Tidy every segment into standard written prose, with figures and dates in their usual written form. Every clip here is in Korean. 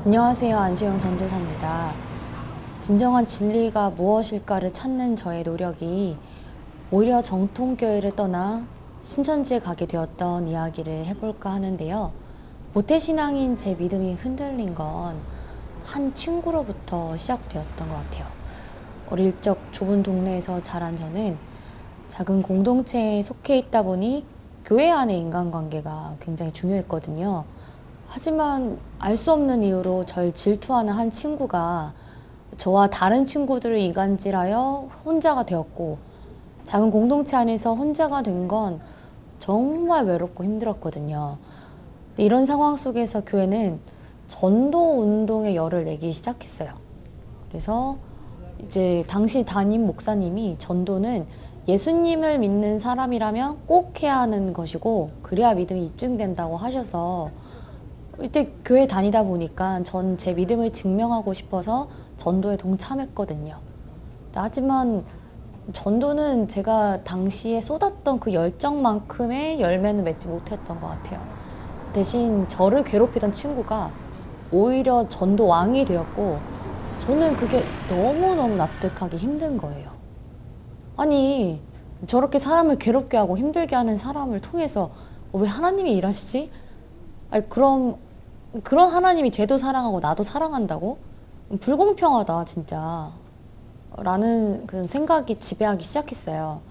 안녕하세요. 안수영 전도사입니다. 진정한 진리가 무엇일까를 찾는 저의 노력이 오히려 정통교회를 떠나 신천지에 가게 되었던 이야기를 해볼까 하는데요. 모태신앙인 제 믿음이 흔들린 건 한 친구로부터 시작되었던 것 같아요. 어릴 적 좁은 동네에서 자란 저는 작은 공동체에 속해 있다 보니 교회 안의 인간관계가 굉장히 중요했거든요. 하지만 알 수 없는 이유로 절 질투하는 한 친구가 저와 다른 친구들을 이간질하여 혼자가 되었고, 작은 공동체 안에서 혼자가 된 건 정말 외롭고 힘들었거든요. 이런 상황 속에서 교회는 전도 운동의 열을 내기 시작했어요. 그래서 이제 당시 담임 목사님이 전도는 예수님을 믿는 사람이라면 꼭 해야 하는 것이고, 그래야 믿음이 입증된다고 하셔서 이때 교회 다니다 보니까 전 제 믿음을 증명하고 싶어서 전도에 동참했거든요. 하지만 전도는 제가 당시에 쏟았던 그 열정만큼의 열매는 맺지 못했던 것 같아요. 대신 저를 괴롭히던 친구가 오히려 전도 왕이 되었고, 저는 그게 너무너무 납득하기 힘든 거예요. 아니, 저렇게 사람을 괴롭게 하고 힘들게 하는 사람을 통해서 왜 하나님이 일하시지? 아니, 그럼 그런 하나님이 쟤도 사랑하고 나도 사랑한다고? 불공평하다 진짜 라는 그 생각이 지배하기 시작했어요.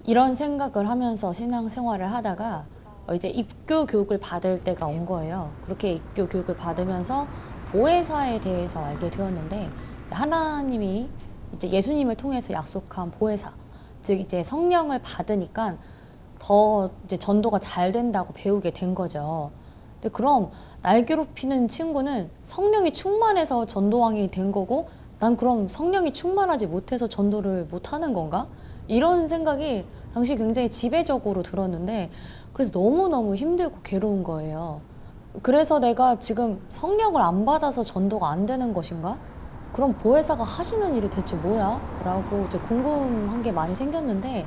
이런 생각을 하면서 신앙생활을 하다가 이제 입교 교육을 받을 때가 온 거예요. 그렇게 입교 교육을 받으면서 보혜사에 대해서 알게 되었는데, 하나님이 이제 예수님을 통해서 약속한 보혜사, 즉 이제 성령을 받으니까 더 이제 전도가 잘 된다고 배우게 된 거죠. 근데 그럼 날 괴롭히는 친구는 성령이 충만해서 전도왕이 된 거고, 난 그럼 성령이 충만하지 못해서 전도를 못하는 건가? 이런 생각이 당시 굉장히 지배적으로 들었는데, 그래서 너무너무 힘들고 괴로운 거예요. 그래서 내가 지금 성령을 안 받아서 전도가 안 되는 것인가? 그럼 보혜사가 하시는 일이 대체 뭐야? 라고 이제 궁금한 게 많이 생겼는데,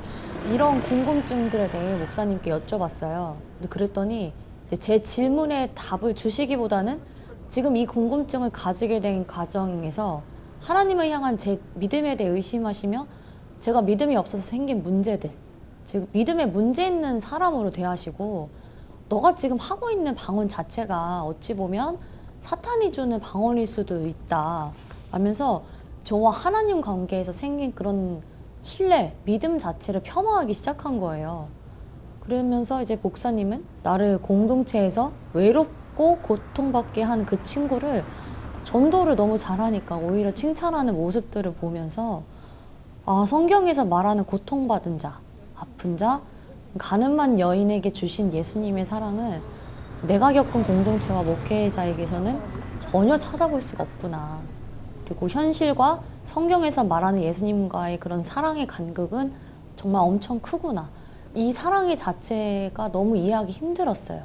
이런 궁금증들에 대해 목사님께 여쭤봤어요. 근데 그랬더니 이제 제 질문에 답을 주시기보다는 지금 이 궁금증을 가지게 된 과정에서 하나님을 향한 제 믿음에 대해 의심하시며, 제가 믿음이 없어서 생긴 문제들, 즉 믿음에 문제 있는 사람으로 대하시고, 너가 지금 하고 있는 방언 자체가 어찌 보면 사탄이 주는 방언일 수도 있다 하면서 저와 하나님 관계에서 생긴 그런 신뢰, 믿음 자체를 폄하하기 시작한 거예요. 그러면서 이제 목사님은 나를 공동체에서 외롭고 고통받게 한 그 친구를 전도를 너무 잘하니까 오히려 칭찬하는 모습들을 보면서, 아, 성경에서 말하는 고통받은 자, 아픈 자, 가늠한 여인에게 주신 예수님의 사랑은 내가 겪은 공동체와 목회자에게서는 전혀 찾아볼 수가 없구나. 그리고 현실과 성경에서 말하는 예수님과의 그런 사랑의 간극은 정말 엄청 크구나. 이 사랑의 자체가 너무 이해하기 힘들었어요.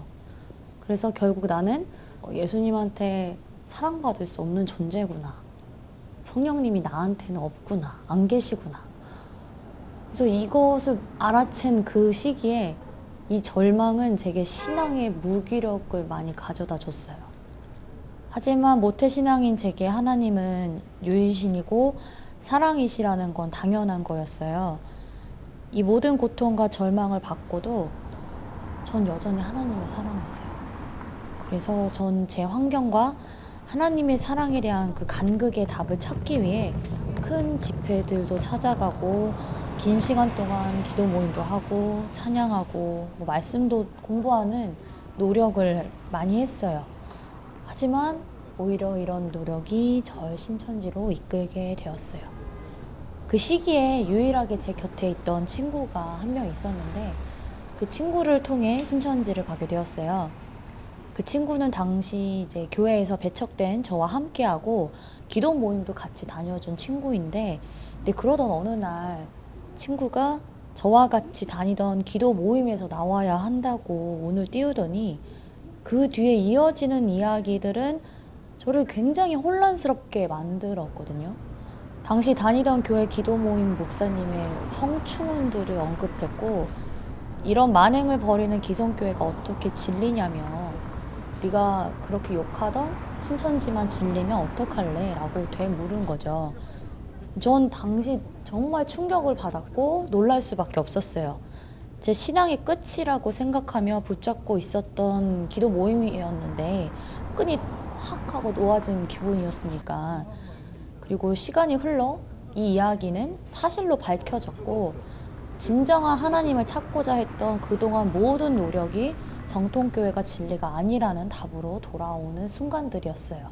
그래서 결국 나는 예수님한테 사랑받을 수 없는 존재구나. 성령님이 나한테는 없구나. 안 계시구나. 그래서 이것을 알아챈 그 시기에 이 절망은 제게 신앙의 무기력을 많이 가져다 줬어요. 하지만 모태신앙인 제게 하나님은 유일신이고 사랑이시라는 건 당연한 거였어요. 이 모든 고통과 절망을 받고도 전 여전히 하나님을 사랑했어요. 그래서 전 제 환경과 하나님의 사랑에 대한 그 간극의 답을 찾기 위해 큰 집회들도 찾아가고, 긴 시간 동안 기도 모임도 하고 찬양하고 말씀도 공부하는 노력을 많이 했어요. 하지만 오히려 이런 노력이 절 신천지로 이끌게 되었어요. 그 시기에 유일하게 제 곁에 있던 친구가 한 명 있었는데, 그 친구를 통해 신천지를 가게 되었어요. 그 친구는 당시 이제 교회에서 배척된 저와 함께하고 기도 모임도 같이 다녀준 친구인데, 근데 그러던 어느 날 친구가 저와 같이 다니던 기도 모임에서 나와야 한다고 운을 띄우더니, 그 뒤에 이어지는 이야기들은 저를 굉장히 혼란스럽게 만들었거든요. 당시 다니던 교회 기도 모임 목사님의 성추문들을 언급했고, 이런 만행을 벌이는 기성교회가 어떻게 진리냐며 네가 그렇게 욕하던 신천지만 진리면 어떡할래? 라고 되물은 거죠. 전 당시 정말 충격을 받았고 놀랄 수밖에 없었어요. 제 신앙의 끝이라고 생각하며 붙잡고 있었던 기도 모임이었는데 끈이 확 하고 놓아진 기분이었으니까. 그리고 시간이 흘러 이 이야기는 사실로 밝혀졌고 진정한 하나님을 찾고자 했던 그동안 모든 노력이 정통교회가 진리가 아니라는 답으로 돌아오는 순간들이었어요.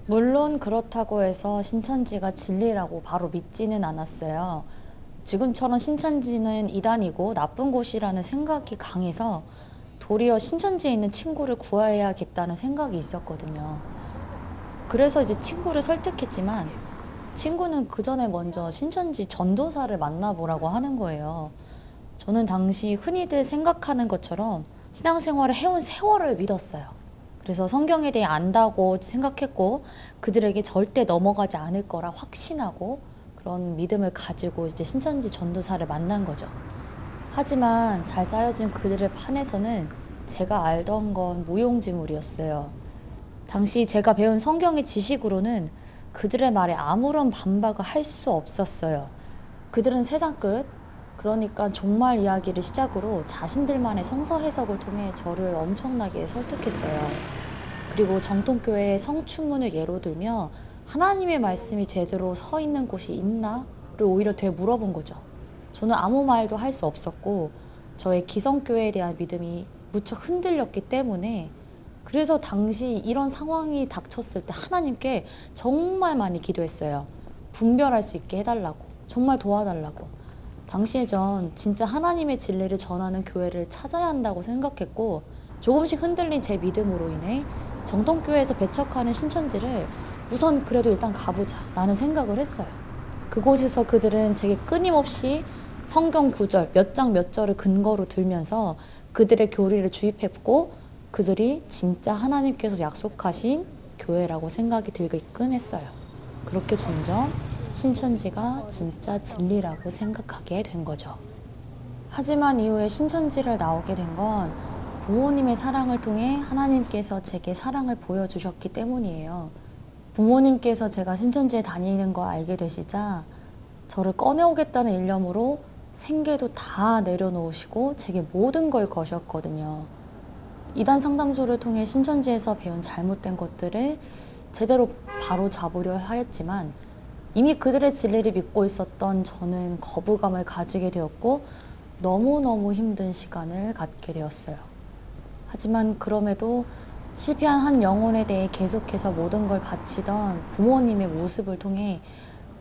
물론 그렇다고 해서 신천지가 진리라고 바로 믿지는 않았어요. 지금처럼 신천지는 이단이고 나쁜 곳이라는 생각이 강해서 도리어 신천지에 있는 친구를 구해야겠다는 생각이 있었거든요. 그래서 이제 친구를 설득했지만 친구는 그 전에 먼저 신천지 전도사를 만나보라고 하는 거예요. 저는 당시 흔히들 생각하는 것처럼 신앙생활을 해온 세월을 믿었어요. 그래서 성경에 대해 안다고 생각했고 그들에게 절대 넘어가지 않을 거라 확신하고 그런 믿음을 가지고 이제 신천지 전도사를 만난 거죠. 하지만 잘 짜여진 그들의 판에서는 제가 알던 건 무용지물이었어요. 당시 제가 배운 성경의 지식으로는 그들의 말에 아무런 반박을 할 수 없었어요. 그들은 세상 끝, 그러니까 종말 이야기를 시작으로 자신들만의 성서 해석을 통해 저를 엄청나게 설득했어요. 그리고 정통교회의 성춘문을 예로 들며 하나님의 말씀이 제대로 서 있는 곳이 있나?를 오히려 되물어본 거죠. 저는 아무 말도 할 수 없었고 저의 기성교회에 대한 믿음이 무척 흔들렸기 때문에 그래서 당시 이런 상황이 닥쳤을 때 하나님께 정말 많이 기도했어요. 분별할 수 있게 해달라고, 정말 도와달라고. 당시에 전 진짜 하나님의 진리를 전하는 교회를 찾아야 한다고 생각했고 조금씩 흔들린 제 믿음으로 인해 정통교회에서 배척하는 신천지를 우선 그래도 일단 가보자 라는 생각을 했어요. 그곳에서 그들은 제게 끊임없이 성경 구절 몇 장 몇 절을 근거로 들면서 그들의 교리를 주입했고 그들이 진짜 하나님께서 약속하신 교회라고 생각이 들게끔 했어요. 그렇게 점점 신천지가 진짜 진리라고 생각하게 된 거죠. 하지만 이후에 신천지를 나오게 된 건 부모님의 사랑을 통해 하나님께서 제게 사랑을 보여주셨기 때문이에요. 부모님께서 제가 신천지에 다니는 거 알게 되시자 저를 꺼내오겠다는 일념으로 생계도 다 내려놓으시고 제게 모든 걸 거셨거든요. 이단 상담소를 통해 신천지에서 배운 잘못된 것들을 제대로 바로 잡으려 하였지만 이미 그들의 진리를 믿고 있었던 저는 거부감을 가지게 되었고 너무너무 힘든 시간을 갖게 되었어요. 하지만 그럼에도 실패한 한 영혼에 대해 계속해서 모든 걸 바치던 부모님의 모습을 통해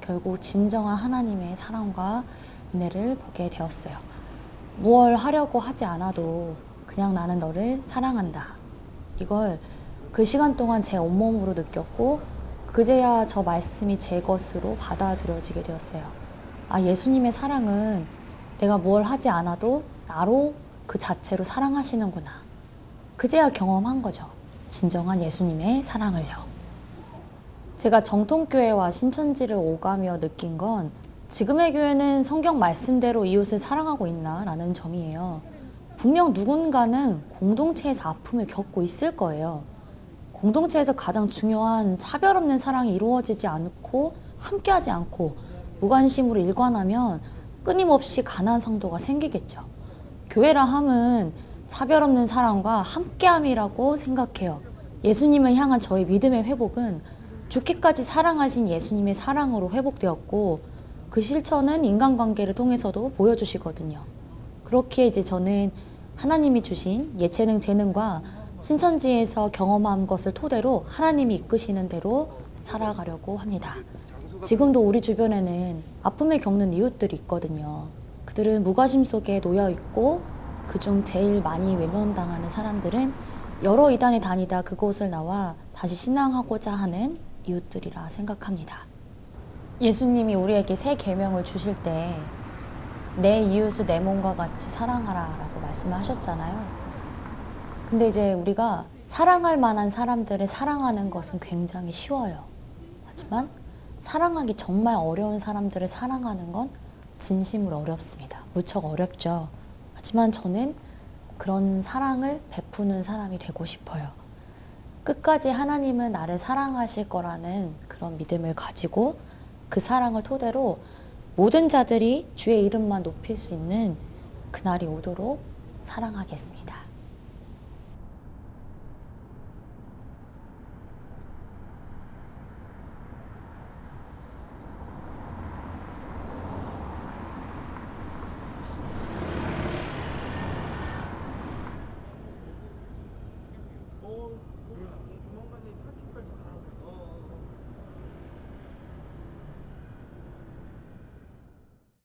결국 진정한 하나님의 사랑과 은혜를 보게 되었어요. 무얼 하려고 하지 않아도 그냥 나는 너를 사랑한다. 이걸 그 시간 동안 제 온몸으로 느꼈고 그제야 저 말씀이 제 것으로 받아들여지게 되었어요. 아, 예수님의 사랑은 내가 무얼 하지 않아도 나로 그 자체로 사랑하시는구나. 그제야 경험한 거죠. 진정한 예수님의 사랑을요. 제가 정통교회와 신천지를 오가며 느낀 건 지금의 교회는 성경 말씀대로 이웃을 사랑하고 있나라는 점이에요. 분명 누군가는 공동체에서 아픔을 겪고 있을 거예요. 공동체에서 가장 중요한 차별 없는 사랑이 이루어지지 않고 함께하지 않고 무관심으로 일관하면 끊임없이 가난 성도가 생기겠죠. 교회라 함은 차별 없는 사랑과 함께함이라고 생각해요. 예수님을 향한 저의 믿음의 회복은 죽기까지 사랑하신 예수님의 사랑으로 회복되었고 그 실천은 인간관계를 통해서도 보여주시거든요. 그렇게 이제 저는 하나님이 주신 예체능 재능과 신천지에서 경험한 것을 토대로 하나님이 이끄시는 대로 살아가려고 합니다. 지금도 우리 주변에는 아픔을 겪는 이웃들이 있거든요. 그들은 무관심 속에 놓여 있고 그중 제일 많이 외면당하는 사람들은 여러 이단에 다니다 그곳을 나와 다시 신앙하고자 하는 이웃들이라 생각합니다. 예수님이 우리에게 새 계명을 주실 때 내 이웃을 내 몸과 같이 사랑하라 라고 말씀하셨잖아요. 근데 이제 우리가 사랑할 만한 사람들을 사랑하는 것은 굉장히 쉬워요. 하지만 사랑하기 정말 어려운 사람들을 사랑하는 건 진심으로 어렵습니다. 무척 어렵죠. 하지만 저는 그런 사랑을 베푸는 사람이 되고 싶어요. 끝까지 하나님은 나를 사랑하실 거라는 그런 믿음을 가지고 그 사랑을 토대로 모든 자들이 주의 이름만 높일 수 있는 그날이 오도록 사랑하겠습니다. 조만간에 4팀까지